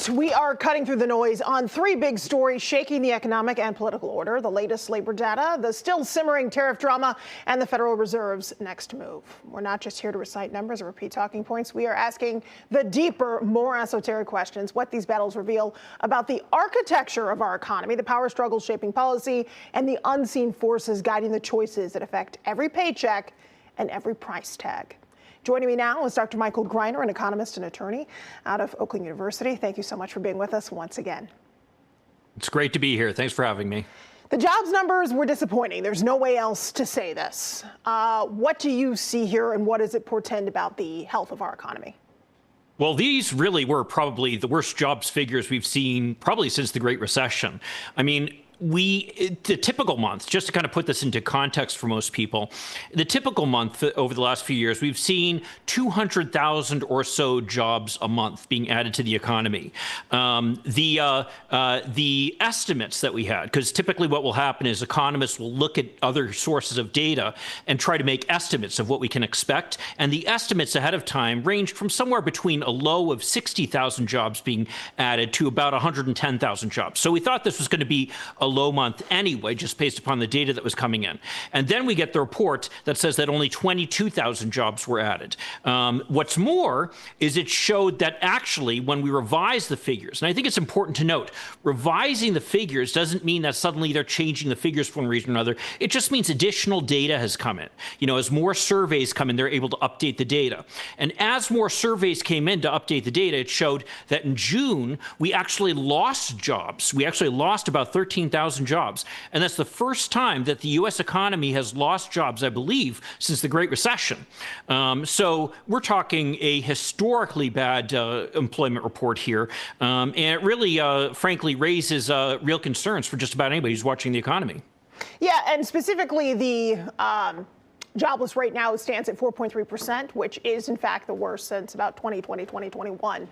right, we are cutting through the noise on three big stories shaking the economic and political order: the latest labor data, the still simmering tariff drama, and the Federal Reserve's next move. We're not just here to recite numbers or repeat talking points. We are asking the deeper, more esoteric questions: what these battles reveal about the architecture of our economy, the power struggles shaping policy, and the unseen forces guiding the choices that affect every paycheck and every price tag. Joining me now is Dr. Michael Greiner, an economist and attorney out of Oakland University. Thank you so much for being with us once again. It's great to be here. Thanks for having me. The jobs numbers were disappointing. There's no way else to say this. What do you see here, and what does it portend about the health of our economy? Well, these really were probably the worst jobs figures we've seen probably since the Great Recession. I mean, the typical month, just to kind of put this into context for most people, the typical month over the last few years, we've seen 200,000 or so jobs a month being added to the economy. The estimates that we had, because typically what will happen is economists will look at other sources of data and try to make estimates of what we can expect. And the estimates ahead of time ranged from somewhere between a low of 60,000 jobs being added to about 110,000 jobs. So we thought this was going to be a low month anyway, just based upon the data that was coming in. And then we get the report that says that only 22,000 jobs were added. What's more is it showed that actually when we revise the figures, and I think it's important to note, revising the figures doesn't mean that suddenly they're changing the figures for one reason or another. It just means additional data has come in. You know, as more surveys come in, they're able to update the data. And as more surveys came in to update the data, it showed that in June, we actually lost jobs. We actually lost about 13,000 jobs. And that's the first time that the U.S. economy has lost jobs, I believe, since the Great Recession. So we're talking a historically bad employment report here. And it really, frankly, raises real concerns for just about anybody who's watching the economy. Yeah, and specifically the jobless rate now stands at 4.3%, which is in fact the worst since about 2020, 2021.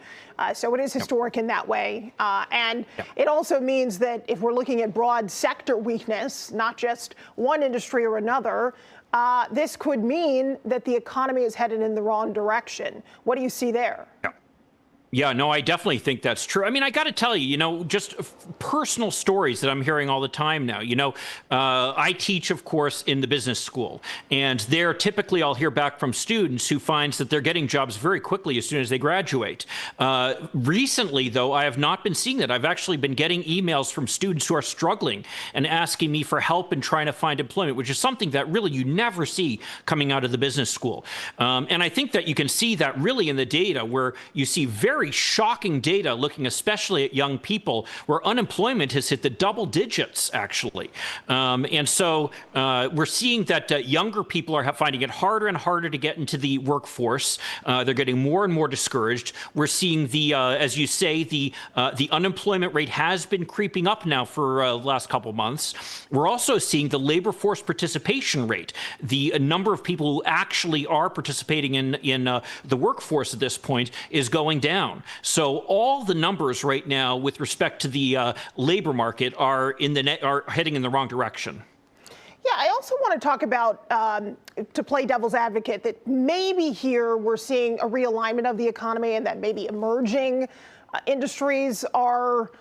So it is historic in that way. And it also means that if we're looking at broad sector weakness, not just one industry or another, this could mean that the economy is headed in the wrong direction. What do you see there? Yeah, no, I definitely think that's true. I mean, I got to tell you, you know, just personal stories that I'm hearing all the time now. You know, I teach, of course, in the business school, and there typically I'll hear back from students who finds that they're getting jobs very quickly as soon as they graduate. Recently, though, I have not been seeing that. I've actually been getting emails from students who are struggling and asking me for help in trying to find employment, which is something that really you never see coming out of the business school. And I think that you can see that really in the data, where you see very shocking data looking especially at young people, where unemployment has hit the double digits, actually. And so we're seeing that younger people are finding it harder and harder to get into the workforce. They're getting more and more discouraged. We're seeing the, as you say, the unemployment rate has been creeping up now for the last couple months. We're also seeing the labor force participation rate, the number of people who actually are participating in the workforce at this point, is going down. So all the numbers right now with respect to the labor market are heading in the wrong direction. Yeah, I also want to talk about, to play devil's advocate, that maybe here we're seeing a realignment of the economy, and that maybe emerging industries are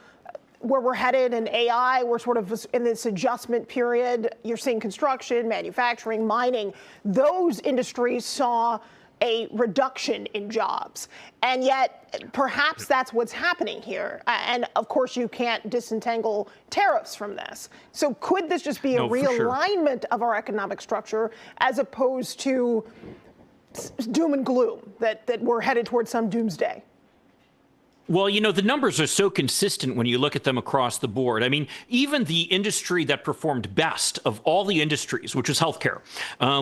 where we're headed. In AI, we're sort of in this adjustment period. You're seeing construction, manufacturing, mining. Those industries saw a reduction in jobs. And yet, perhaps that's what's happening here. And of course, you can't disentangle tariffs from this. So could this just be a realignment of our economic structure, as opposed to doom and gloom, that we're headed towards some doomsday? Well, you know, the numbers are so consistent when you look at them across the board. I mean, even the industry that performed best of all the industries, which is healthcare,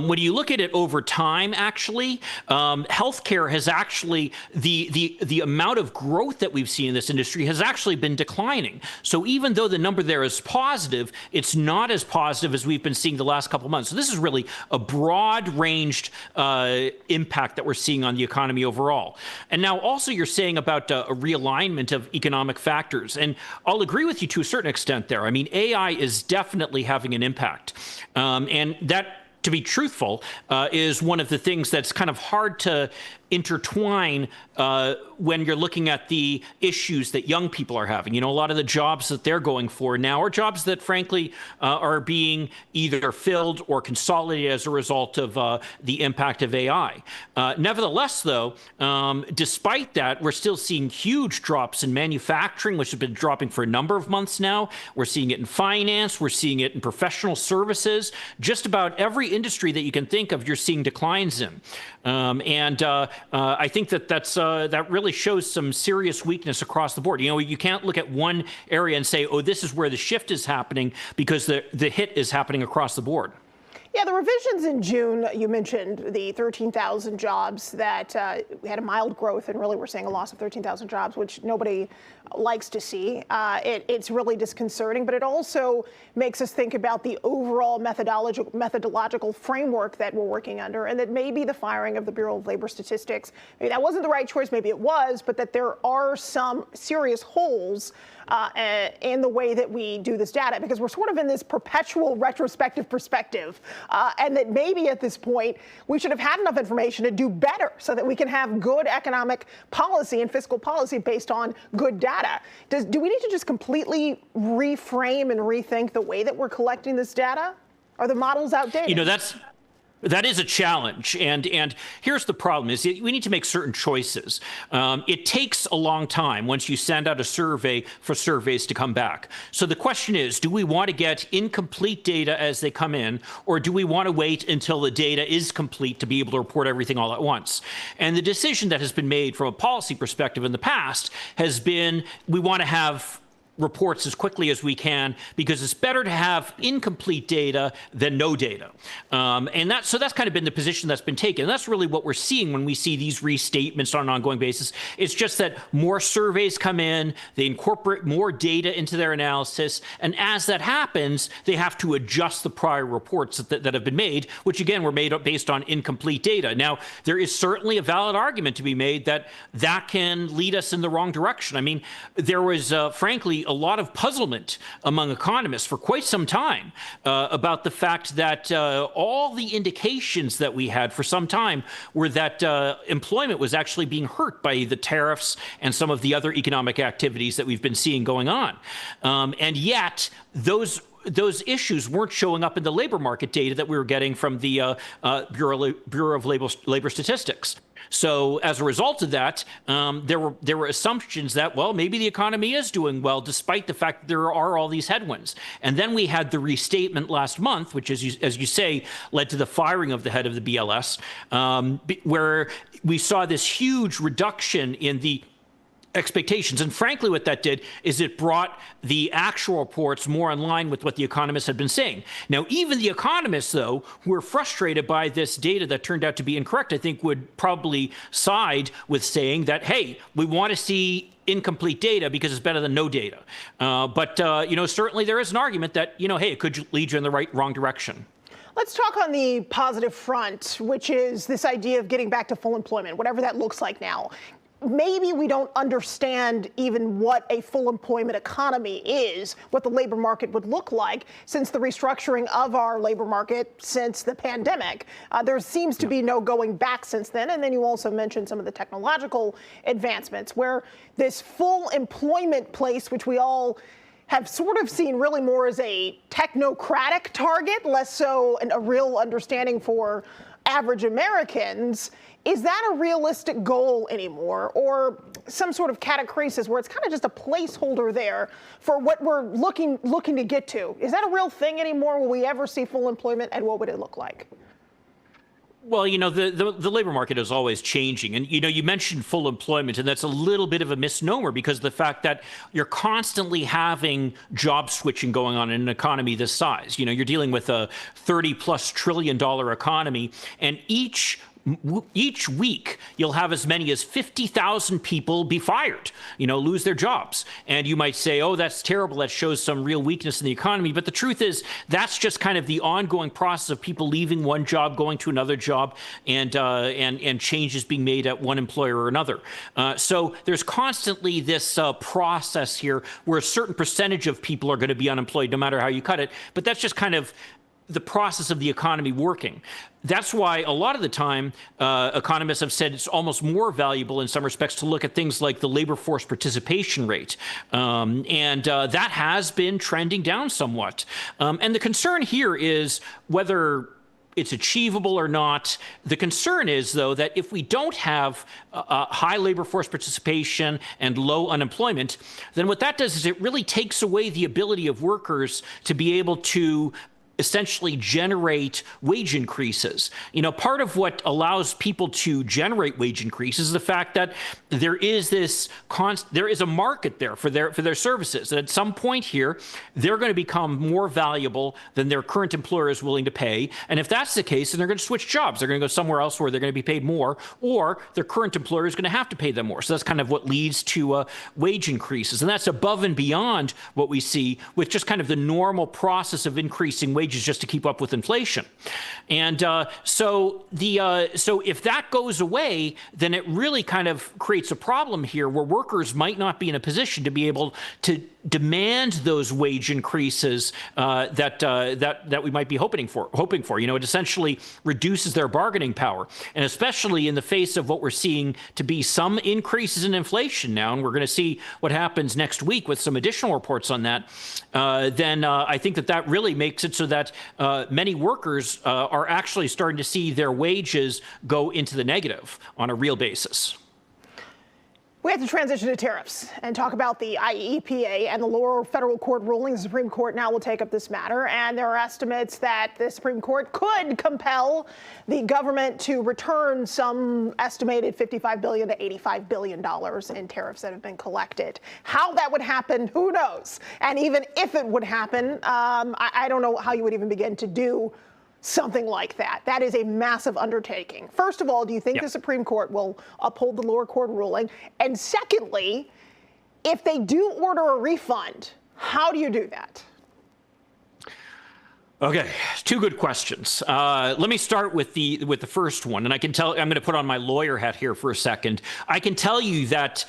when you look at it over time, actually, healthcare has actually, the amount of growth that we've seen in this industry has actually been declining. So even though the number there is positive, it's not as positive as we've been seeing the last couple of months. So this is really a broad-ranged impact that we're seeing on the economy overall. And now also you're saying about a realignment of economic factors. And I'll agree with you to a certain extent there. I mean, AI is definitely having an impact. And that, to be truthful, is one of the things that's kind of hard to intertwine when you're looking at the issues that young people are having. A lot of the jobs that they're going for now are jobs that, frankly, are being either filled or consolidated as a result of the impact of AI. Nevertheless, though, despite that, we're still seeing huge drops in manufacturing, which has been dropping for a number of months now. We're seeing it in finance. We're seeing it in professional services. Just about every industry that you can think of, you're seeing declines in. I think that really shows some serious weakness across the board. You can't look at one area and say, oh, this is where the shift is happening, because the hit is happening across the board. Yeah, the revisions in June, you mentioned the 13,000 jobs that had a mild growth, and really we're seeing a loss of 13,000 jobs, which nobody likes to see. It's really disconcerting, but it also makes us think about the overall methodological framework that we're working under, and that maybe the firing of the Bureau of Labor Statistics, maybe that wasn't the right choice, maybe it was, but that there are some serious holes in the way that we do this data, because we're sort of in this perpetual retrospective perspective, and that maybe at this point we should have had enough information to do better so that we can have good economic policy and fiscal policy based on good data. Do we need to just completely reframe and rethink the way that we're collecting this data? Are the models outdated? That is a challenge, and here's the problem: is we need to make certain choices. It takes a long time once you send out a survey for surveys to come back. So the question is, do we want to get incomplete data as they come in, or do we want to wait until the data is complete to be able to report everything all at once? And the decision that has been made from a policy perspective in the past has been, we want to have reports as quickly as we can, because it's better to have incomplete data than no data. So that's kind of been the position that's been taken. And that's really what we're seeing when we see these restatements on an ongoing basis. It's just that more surveys come in, they incorporate more data into their analysis, and as that happens, they have to adjust the prior reports that have been made, which again were made based on incomplete data. Now, there is certainly a valid argument to be made that that can lead us in the wrong direction. I mean, there was, frankly, a lot of puzzlement among economists for quite some time about the fact that all the indications that we had for some time were that employment was actually being hurt by the tariffs and some of the other economic activities that we've been seeing going on. And yet, those issues weren't showing up in the labor market data that we were getting from the Bureau of Labor Statistics. So as a result of that, there were assumptions that, well, maybe the economy is doing well, despite the fact that there are all these headwinds. And then we had the restatement last month, which, as you say, led to the firing of the head of the BLS, where we saw this huge reduction in the expectations. And frankly, what that did is it brought the actual reports more in line with what the economists had been saying. Now, even the economists, though, who were frustrated by this data that turned out to be incorrect, I think would probably side with saying that, hey, we want to see incomplete data because it's better than no data. But certainly there is an argument that, hey, it could lead you in the wrong direction. Let's talk on the positive front, which is this idea of getting back to full employment, whatever that looks like now. Maybe we don't understand even what a full employment economy is, what the labor market would look like since the restructuring of our labor market since the pandemic. There seems to be no going back since then. And then you also mentioned some of the technological advancements where this full employment place, which we all have sort of seen really more as a technocratic target, less so a real understanding for average Americans. Is that a realistic goal anymore, or some sort of catachresis where it's kind of just a placeholder there for what we're looking to get to? Is that a real thing anymore? Will we ever see full employment, and what would it look like? Well, the labor market is always changing. And, you mentioned full employment, and that's a little bit of a misnomer because of the fact that you're constantly having job switching going on in an economy this size. You're dealing with a $30+ trillion economy, and each week, you'll have as many as 50,000 people be fired, lose their jobs. And you might say, oh, that's terrible. That shows some real weakness in the economy. But the truth is, that's just kind of the ongoing process of people leaving one job, going to another job, and changes being made at one employer or another. So there's constantly this process here where a certain percentage of people are going to be unemployed, no matter how you cut it. But that's just kind of the process of the economy working. That's why a lot of the time economists have said it's almost more valuable in some respects to look at things like the labor force participation rate. That has been trending down somewhat. And the concern here is whether it's achievable or not. The concern is, though, that if we don't have high labor force participation and low unemployment, then what that does is it really takes away the ability of workers to be able to essentially generate wage increases. You know, part of what allows people to generate wage increases is the fact that there is a market there for their services. And at some point here, they're going to become more valuable than their current employer is willing to pay. And if that's the case, then they're going to switch jobs. They're going to go somewhere else where they're going to be paid more, or their current employer is going to have to pay them more. So that's kind of what leads to wage increases. And that's above and beyond what we see with just kind of the normal process of increasing wages just to keep up with inflation. And so if that goes away, then it really kind of creates a problem here where workers might not be in a position to be able to demand those wage increases that we might be hoping for. You know, it essentially reduces their bargaining power, and especially in the face of what we're seeing to be some increases in inflation now, and we're going to see what happens next week with some additional reports on that. Then I think that really makes it so that many workers are actually starting to see their wages go into the negative on a real basis. We have to transition to tariffs and talk about the IEEPA and the lower federal court ruling. The Supreme Court now will take up this matter, and there are estimates that the Supreme Court could compel the government to return some estimated $55 billion to $85 billion in tariffs that have been collected. How that would happen, who knows? And even if it would happen, I don't know how you would even begin to do something like that. That is a massive undertaking. First of all, do you think the Supreme Court will uphold the lower court ruling? And secondly, if they do order a refund, how do you do that? Okay, two good questions. Let me start with the first one, and I can tell I'm going to put on my lawyer hat here for a second. I can tell you that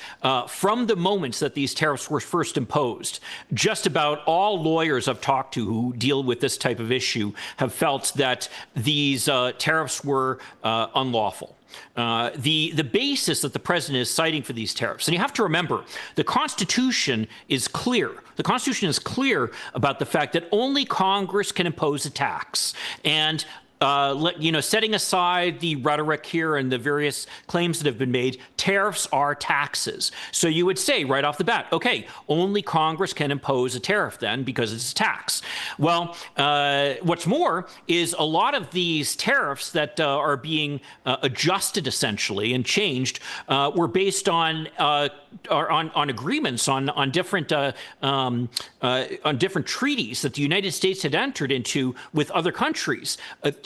from the moments that these tariffs were first imposed, just about all lawyers I've talked to who deal with this type of issue have felt that these tariffs were unlawful. The basis that the president is citing for these tariffs, and you have to remember, the Constitution is clear. The Constitution is clear about the fact that only Congress can impose a tax. And setting aside the rhetoric here and the various claims that have been made, tariffs are taxes. So you would say right off the bat, okay, only Congress can impose a tariff then because it's a tax. Well, what's more is a lot of these tariffs that are being adjusted essentially and changed were based on agreements on different treaties that the United States had entered into with other countries.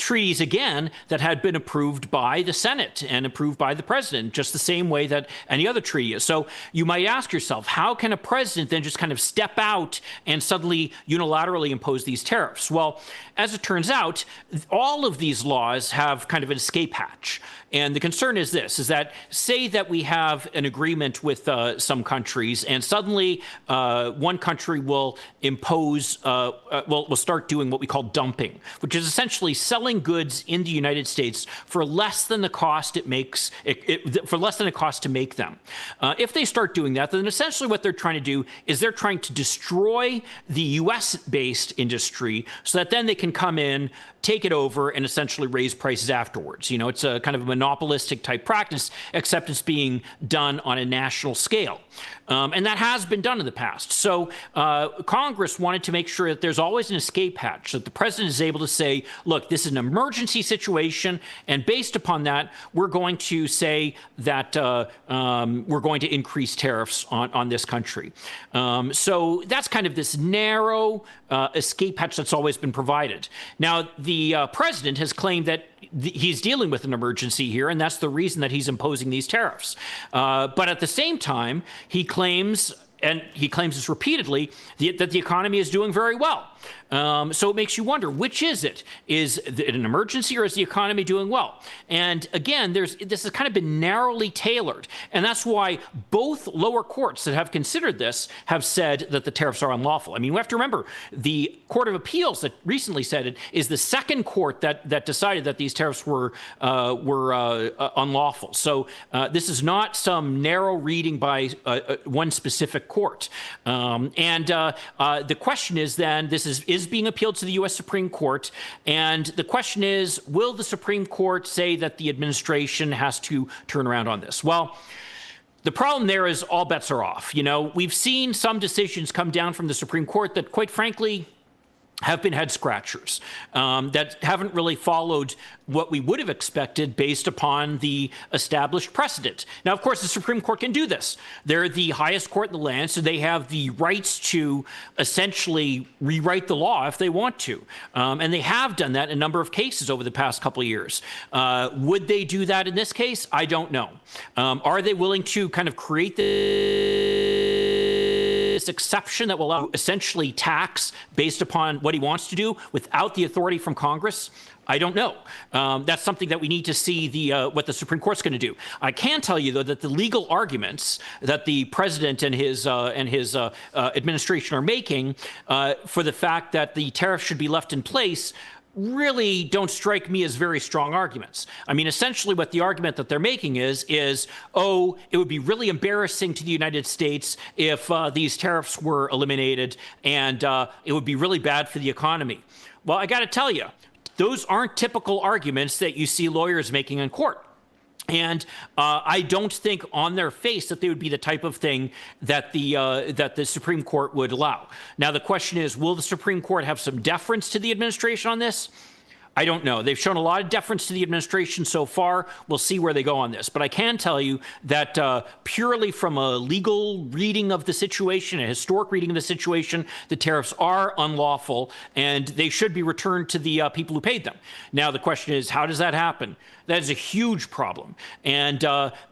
Treaties, again, that had been approved by the Senate and approved by the president, just the same way that any other treaty is. So you might ask yourself, how can a president then just kind of step out and suddenly unilaterally impose these tariffs? Well, as it turns out, all of these laws have kind of an escape hatch. And the concern is this, is that say that we have an agreement with some countries and suddenly one country will impose, will start doing what we call dumping, which is essentially selling goods in the United States for less than the cost it makes, for less than it costs to make them. If they start doing that, then essentially what they're trying to do is they're trying to destroy the US-based industry so that then they can come in, take it over, and essentially raise prices afterwards. You know, it's a kind of a monopolistic type practice, except it's being done on a national scale. And that has been done in the past. So Congress wanted to make sure that there's always an escape hatch, that the president is able to say, look, this is an emergency situation, and based upon that, we're going to say that we're going to increase tariffs on this country. So that's kind of this narrow escape hatch that's always been provided. Now, the president has claimed that he's dealing with an emergency here, and that's the reason that he's imposing these tariffs. But at the same time, he claims and he claims this repeatedly, that the economy is doing very well. So it makes you wonder, which is it? Is it an emergency, or is the economy doing well? And again, this has kind of been narrowly tailored. And that's why both lower courts that have considered this have said that the tariffs are unlawful. I mean, we have to remember, the Court of Appeals that recently said it is the second court that decided that these tariffs were unlawful. So this is not some narrow reading by one specific court. The question is then, this is being appealed to the U.S. Supreme Court. And the question is, will the Supreme Court say that the administration has to turn around on this? Well, the problem there is all bets are off. You know, we've seen some decisions come down from the Supreme Court that, quite frankly, have been head scratchers, that haven't really followed what we would have expected based upon the established precedent. Now, of course, the Supreme Court can do this. They're the highest court in the land, so they have the rights to essentially rewrite the law if they want to. And they have done that in a number of cases over the past couple of years. Would they do that in this case? I don't know. Are they willing to kind of create this exception that will allow essentially tax based upon what he wants to do without the authority from Congress? I don't know. That's something that we need to see what the Supreme Court's going to do. I can tell you, though, that the legal arguments that the president and his administration are making for the fact that the tariff should be left in place really don't strike me as very strong arguments. I mean, essentially what the argument that they're making is, oh, it would be really embarrassing to the United States if these tariffs were eliminated, and it would be really bad for the economy. Well, I got to tell you, those aren't typical arguments that you see lawyers making in court. And I don't think on their face that they would be the type of thing that the Supreme Court would allow. Now, the question is, will the Supreme Court have some deference to the administration on this? I don't know. They've shown a lot of deference to the administration so far. We'll see where they go on this. But I can tell you that purely from a legal reading of the situation, a historic reading of the situation, the tariffs are unlawful, and they should be returned to the people who paid them. Now, the question is, how does that happen? That is a huge problem. And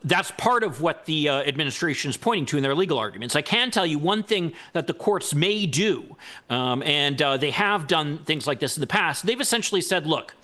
that's part of what the administration is pointing to in their legal arguments. I can tell you one thing that the courts may do, and they have done things like this in the past. They've essentially said, look,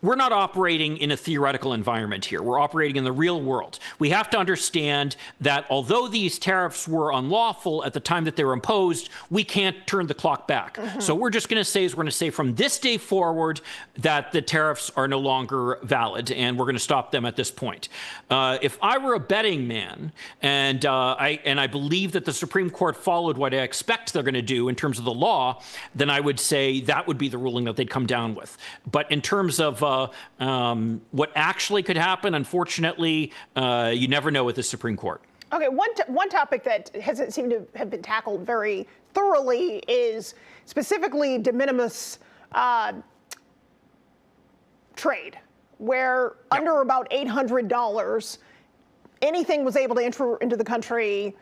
we're not operating in a theoretical environment here. We're operating in the real world. We have to understand that although these tariffs were unlawful at the time that they were imposed, we can't turn the clock back. So we're just going to say from this day forward that the tariffs are no longer valid, and we're going to stop them at this point. If I were a betting man, and I believe that the Supreme Court followed what I expect they're going to do in terms of the law, then I would say that would be the ruling that they'd come down with. But in terms of what actually could happen, unfortunately, you never know with the Supreme Court. Okay, one topic that hasn't seemed to have been tackled very thoroughly is specifically de minimis trade, where under about $800, anything was able to enter into the country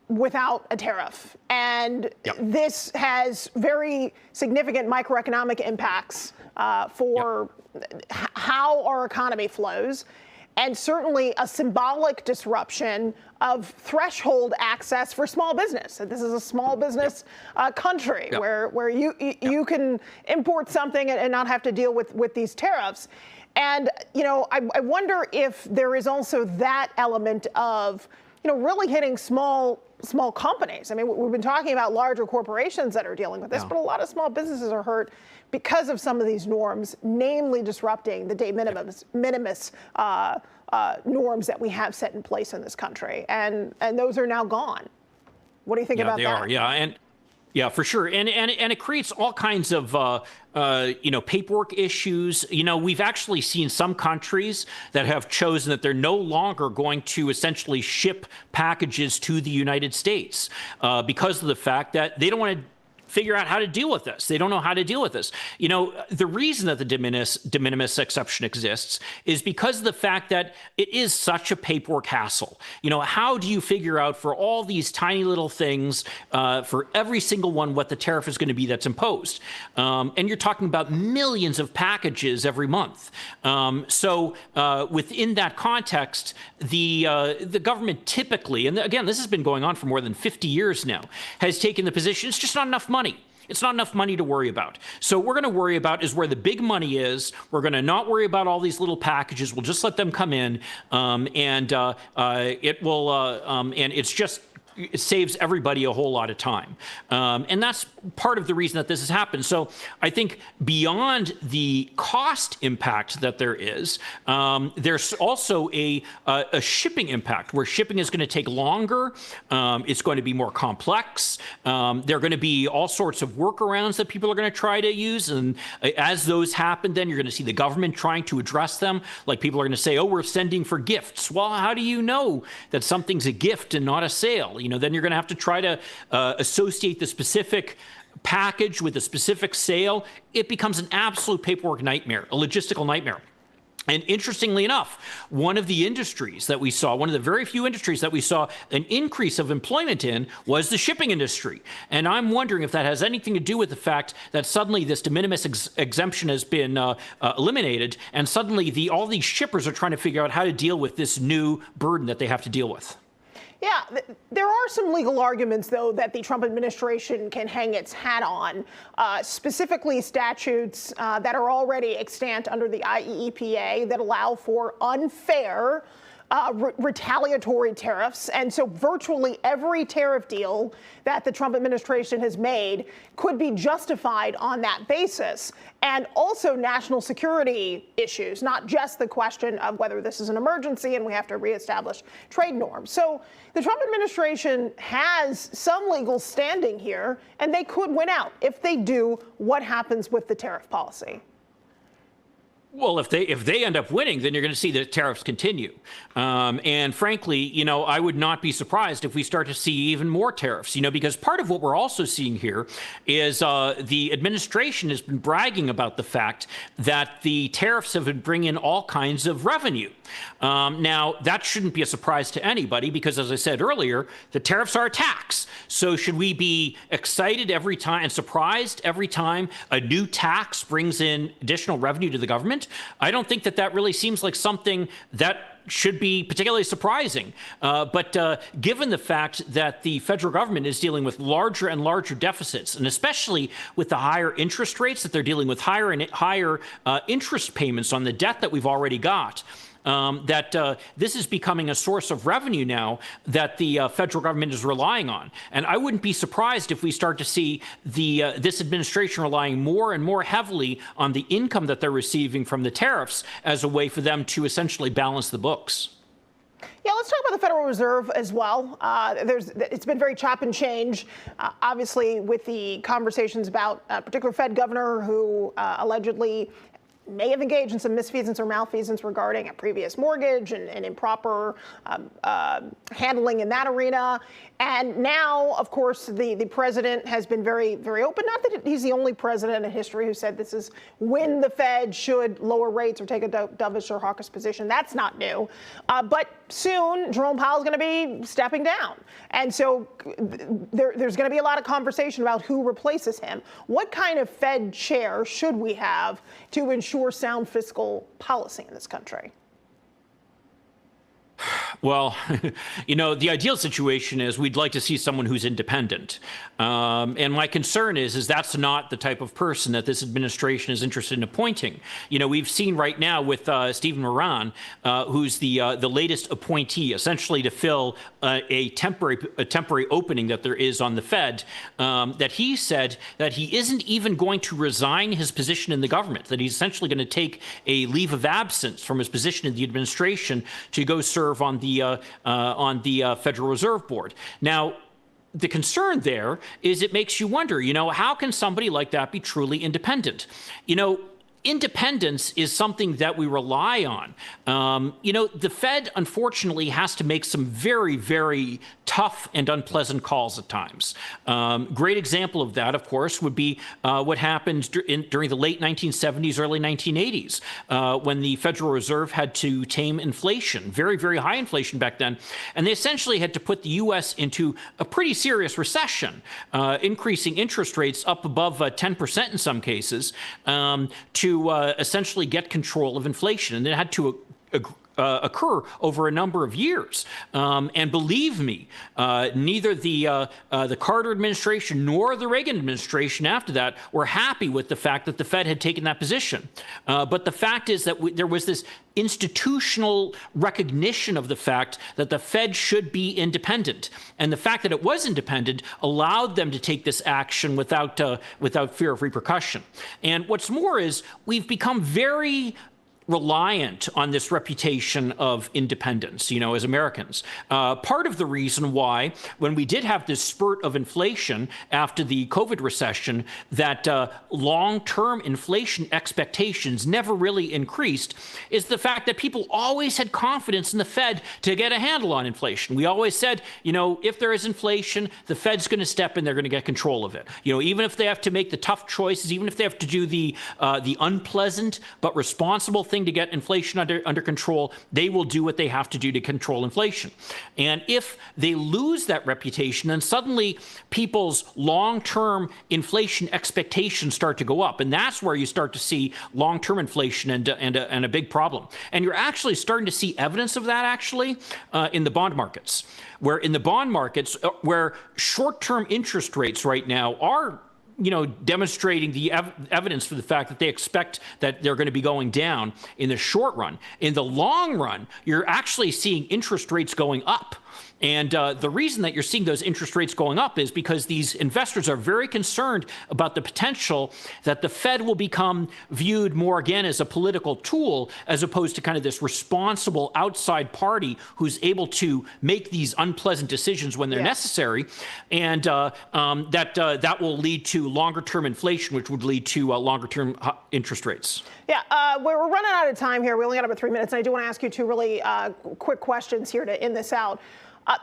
without a tariff. And this has very significant microeconomic impacts for how our economy flows, and certainly a symbolic disruption of threshold access for small business. And this is a small business country where you can import something and not have to deal with these tariffs. And, you know, I wonder if there is also that element of, you know, really hitting small companies. I mean, we've been talking about larger corporations that are dealing with this, but a lot of small businesses are hurt because of some of these norms, namely disrupting the de minimis norms that we have set in place in this country. And those are now gone. What do you think about that? They are, yeah, for sure. And it creates all kinds of, paperwork issues. You know, we've actually seen some countries that have chosen that they're no longer going to essentially ship packages to the United States because of the fact that they don't want to figure out how to deal with this. They don't know how to deal with this. You know, the reason that the de minimis exception exists is because of the fact that it is such a paperwork hassle. You know, how do you figure out for all these tiny little things, for every single one, what the tariff is going to be that's imposed? And you're talking about millions of packages every month. So within that context, the government typically, and again, this has been going on for more than 50 years now, has taken the position it's just not enough money. It's not enough money to worry about. So what we're going to worry about is where the big money is. We're going to not worry about all these little packages. We'll just let them come in, and it's just, it saves everybody a whole lot of time. And that's part of the reason that this has happened. So I think beyond the cost impact that there is, there's also a shipping impact where shipping is going to take longer. It's going to be more complex. There are going to be all sorts of workarounds that people are going to try to use. And as those happen, then you're going to see the government trying to address them. Like people are going to say, oh, we're sending for gifts. Well, how do you know that something's a gift and not a sale? You know, then you're going to have to try to associate the specific package with a specific sale. It becomes an absolute paperwork nightmare, a logistical nightmare. And interestingly enough, one of the industries that we saw, one of the very few industries that we saw an increase of employment in was the shipping industry. And I'm wondering if that has anything to do with the fact that suddenly this de minimis exemption has been eliminated, and suddenly all these shippers are trying to figure out how to deal with this new burden that they have to deal with. Yeah, there are some legal arguments, though, that the Trump administration can hang its hat on, specifically statutes that are already extant under the IEEPA that allow for unfair retaliatory tariffs. And so virtually every tariff deal that the Trump administration has made could be justified on that basis. And also national security issues, not just the question of whether this is an emergency and we have to reestablish trade norms. So the Trump administration has some legal standing here, and they could win out. If they do, what happens with the tariff policy? Well, if they end up winning, then you're going to see the tariffs continue. And frankly, you know, I would not be surprised if we start to see even more tariffs, you know, because part of what we're also seeing here is the administration has been bragging about the fact that the tariffs have been bringing in all kinds of revenue. Now, that shouldn't be a surprise to anybody because, as I said earlier, the tariffs are a tax. So should we be excited every time and surprised every time a new tax brings in additional revenue to the government? I don't think that really seems like something that should be particularly surprising. But given the fact that the federal government is dealing with larger and larger deficits, and especially with the higher interest rates that they're dealing with, higher and higher interest payments on the debt that we've already got, this is becoming a source of revenue now that the federal government is relying on. And I wouldn't be surprised if we start to see this administration relying more and more heavily on the income that they're receiving from the tariffs as a way for them to essentially balance the books. Yeah, let's talk about the Federal Reserve as well. It's been very chop and change, obviously, with the conversations about a particular Fed governor who allegedly may have engaged in some misfeasance or malfeasance regarding a previous mortgage and improper handling in that arena. And now, of course, the president has been very, very open. Not that he's the only president in history who said this is when the Fed should lower rates or take a dovish or hawkish position. That's not new. But soon, Jerome Powell is going to be stepping down. And so there's going to be a lot of conversation about who replaces him. What kind of Fed chair should we have to ensure sound fiscal policy in this country? Well, you know, the ideal situation is we'd like to see someone who's independent. And my concern is that's not the type of person that this administration is interested in appointing. You know, we've seen right now with Stephen Moran, who's the latest appointee, essentially to fill a temporary opening that there is on the Fed, that he said that he isn't even going to resign his position in the government, that he's essentially going to take a leave of absence from his position in the administration to go serve on the Federal Reserve Board. Now, the concern there is it makes you wonder, you know, how can somebody like that be truly independent? You know, independence is something that we rely on. You know, the Fed, unfortunately, has to make some very, very tough tough and unpleasant calls at times. Great example of that, of course, would be what happened during the late 1970s, early 1980s, when the Federal Reserve had to tame inflation, very, very high inflation back then. And they essentially had to put the U.S. into a pretty serious recession, increasing interest rates up above 10% in some cases, to essentially get control of inflation. And it had to occur over a number of years. And believe me, neither the Carter administration nor the Reagan administration after that were happy with the fact that the Fed had taken that position. But the fact is that there was this institutional recognition of the fact that the Fed should be independent. And the fact that it was independent allowed them to take this action without fear of repercussion. And what's more is we've become very reliant on this reputation of independence, as Americans. Part of the reason why, when we did have this spurt of inflation after the COVID recession, that long-term inflation expectations never really increased, is the fact that people always had confidence in the Fed to get a handle on inflation. We always said, if there is inflation, the Fed's going to step in, they're going to get control of it. Even if they have to make the tough choices, even if they have to do the unpleasant but responsible thing to get inflation under control, they will do what they have to do to control inflation. And if they lose that reputation, then suddenly people's long-term inflation expectations start to go up. And that's where you start to see long-term inflation and a big problem. And you're actually starting to see evidence of that actually in the bond markets, where short-term interest rates right now are demonstrating the evidence for the fact that they expect that they're going to be going down in the short run. In the long run, you're actually seeing interest rates going up. And the reason that you're seeing those interest rates going up is because these investors are very concerned about the potential that the Fed will become viewed more again as a political tool, as opposed to kind of this responsible outside party who's able to make these unpleasant decisions when they're necessary. And that will lead to longer-term inflation, which would lead to longer-term interest rates. Yeah, we're running out of time here. We only got about 3 minutes, and I do want to ask you two really quick questions here to end this out.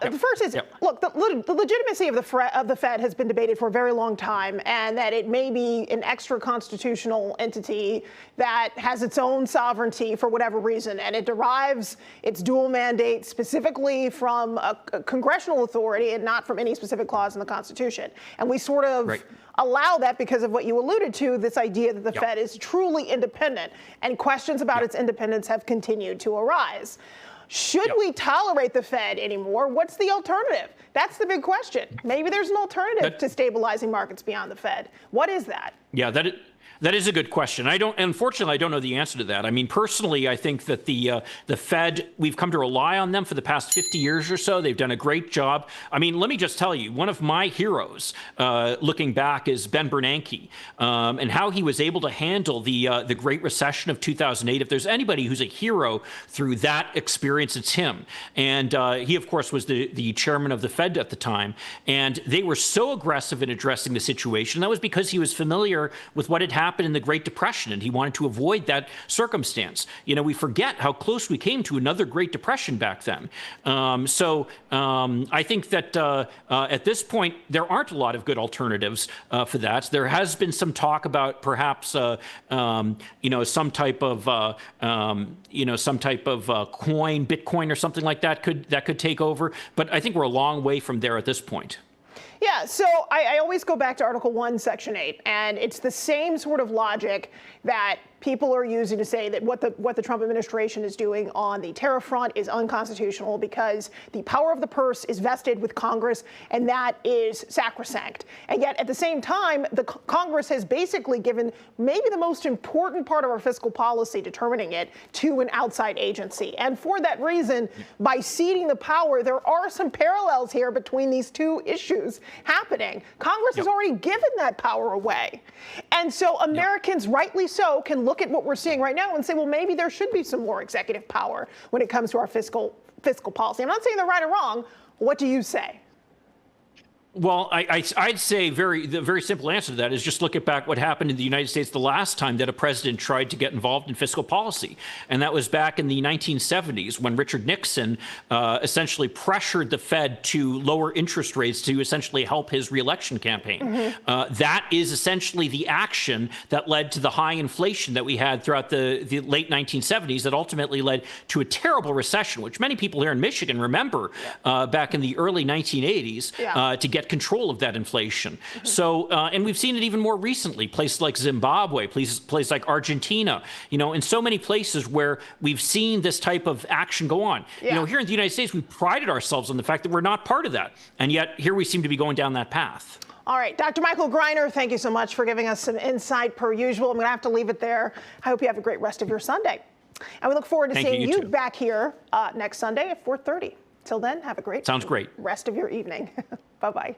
The first is, look, the legitimacy of the Fed has been debated for a very long time, and that it may be an extra constitutional entity that has its own sovereignty for whatever reason, and it derives its dual mandate specifically from a congressional authority and not from any specific clause in the Constitution. And we sort of allow that because of what you alluded to, this idea that the Fed is truly independent, and questions about its independence have continued to arise. Should we tolerate the Fed anymore? What's the alternative? That's the big question. Maybe there's an alternative to stabilizing markets beyond the Fed. What is that? Yeah, that is a good question. Unfortunately, I don't know the answer to that. I mean, personally, I think that the Fed, we've come to rely on them for the past 50 years or so. They've done a great job. I mean, let me just tell you, one of my heroes, looking back, is Ben Bernanke, and how he was able to handle the Great Recession of 2008. If there's anybody who's a hero through that experience, it's him. And he, of course, was the chairman of the Fed at the time. And they were so aggressive in addressing the situation. That was because he was familiar with what had happened in the Great Depression, and he wanted to avoid that circumstance. We forget how close we came to another Great Depression back then. So I think that at this point, there aren't a lot of good alternatives for that. There has been some talk about perhaps some type of coin, Bitcoin or something like that could take over. But I think we're a long way from there at this point. Yeah, so I always go back to Article 1, Section 8, and it's the same sort of logic that people are using to say that what the Trump administration is doing on the tariff front is unconstitutional because the power of the purse is vested with Congress, and that is sacrosanct. And yet, at the same time, the Congress has basically given maybe the most important part of our fiscal policy, determining it, to an outside agency. And for that reason, by ceding the power, there are some parallels here between these two issues happening. Congress has already given that power away. And so Americans, rightly so, can look at what we're seeing right now and say, well, maybe there should be some more executive power when it comes to our fiscal policy. I'm not saying they're right or wrong. What do you say? Well, I'd say the very simple answer to that is just look at back what happened in the United States the last time that a president tried to get involved in fiscal policy. And that was back in the 1970s when Richard Nixon essentially pressured the Fed to lower interest rates to essentially help his reelection campaign. That is essentially the action that led to the high inflation that we had throughout the late 1970s that ultimately led to a terrible recession, which many people here in Michigan remember back in the early 1980s to get control of that inflation. So, and we've seen it even more recently, places like Zimbabwe, places like Argentina, in so many places where we've seen this type of action go on. Here in the United States, we prided ourselves on the fact that we're not part of that. And yet here we seem to be going down that path. All right, Dr. Michael Greiner, thank you so much for giving us some insight per usual. I'm going to have to leave it there. I hope you have a great rest of your Sunday. And we look forward to seeing you back here next Sunday at 4:30. Till then, have a great rest of your evening. Bye-bye.